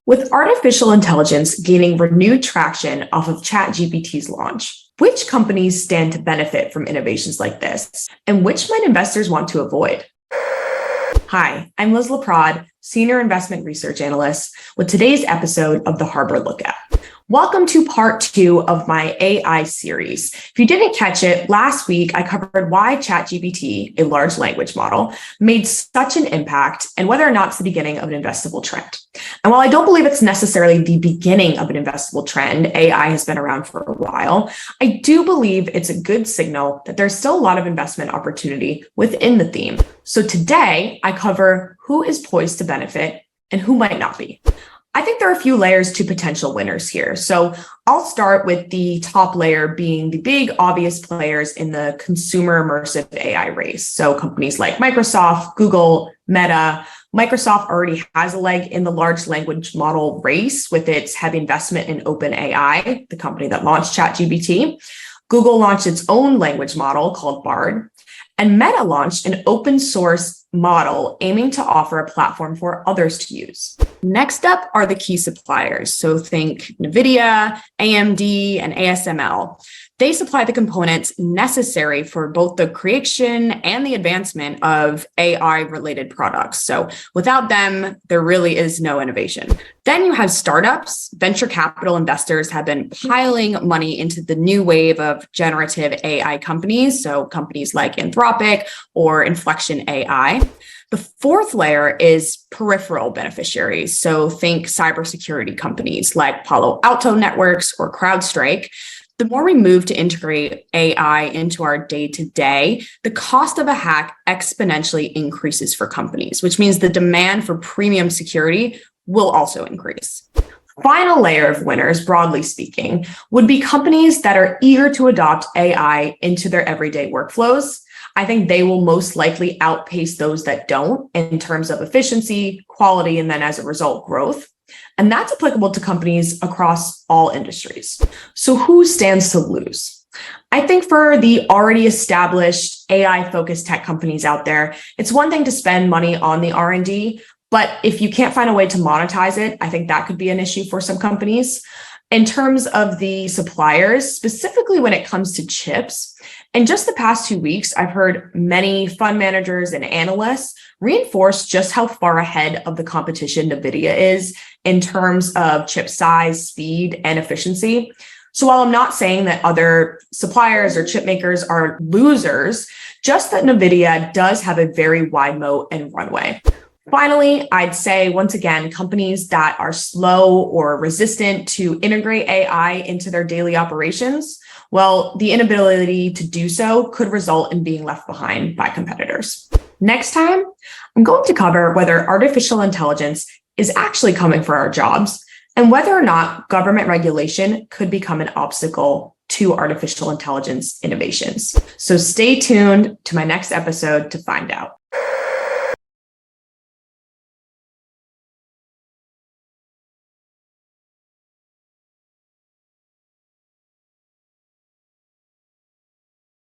With artificial intelligence gaining renewed traction off of ChatGPT's launch, which companies stand to benefit from innovations like this, and which might investors want to avoid? Hi, I'm Laprade, Senior Investment Research Analyst, with today's episode of the Harvard Look At. Welcome to part 2 of my AI series. If you didn't catch it, last week I covered why ChatGPT, a large language model, made such an impact and whether or not it's the beginning of an investable trend. And while I don't believe it's necessarily the beginning of an investable trend, AI has been around for a while, I do believe it's a good signal that there's still a lot of investment opportunity within the theme. So today I cover who is poised to benefit and who might not be. I think there are a few layers to potential winners here. So I'll start with the top layer being the big obvious players in the consumer immersive AI race. So companies like Microsoft, Google, Meta. Microsoft already has a leg in the large language model race with its heavy investment in OpenAI, the company that launched ChatGPT. Google launched its own language model called Bard. And Meta launched an open source model aiming to offer a platform for others to use. Next up are the key suppliers. So think NVIDIA, AMD, and ASML. They supply the components necessary for both the creation and the advancement of AI-related products. So without them, there really is no innovation. Then you have startups. Venture capital investors have been piling money into the new wave of generative AI companies. So companies like Anthropic or Inflection AI. The fourth layer is peripheral beneficiaries. So think cybersecurity companies like Palo Alto Networks or CrowdStrike. The more we move to integrate AI into our day-to-day, the cost of a hack exponentially increases for companies, which means the demand for premium security will also increase. Final layer of winners, broadly speaking, would be companies that are eager to adopt AI into their everyday workflows. I think they will most likely outpace those that don't in terms of efficiency, quality, and then as a result, growth. And that's applicable to companies across all industries. So who stands to lose? I think for the already established AI-focused tech companies out there, it's one thing to spend money on the R&D, but if you can't find a way to monetize it, I think that could be an issue for some companies. In terms of the suppliers, specifically when it comes to chips, in just the past 2 weeks, I've heard many fund managers and analysts reinforce just how far ahead of the competition NVIDIA is in terms of chip size, speed, and efficiency. So while I'm not saying that other suppliers or chip makers are losers, just that NVIDIA does have a very wide moat and runway. Finally, I'd say, once again, companies that are slow or resistant to integrate AI into their daily operations, well, the inability to do so could result in being left behind by competitors. Next time, I'm going to cover whether artificial intelligence is actually coming for our jobs and whether or not government regulation could become an obstacle to artificial intelligence innovations. So stay tuned to my next episode to find out.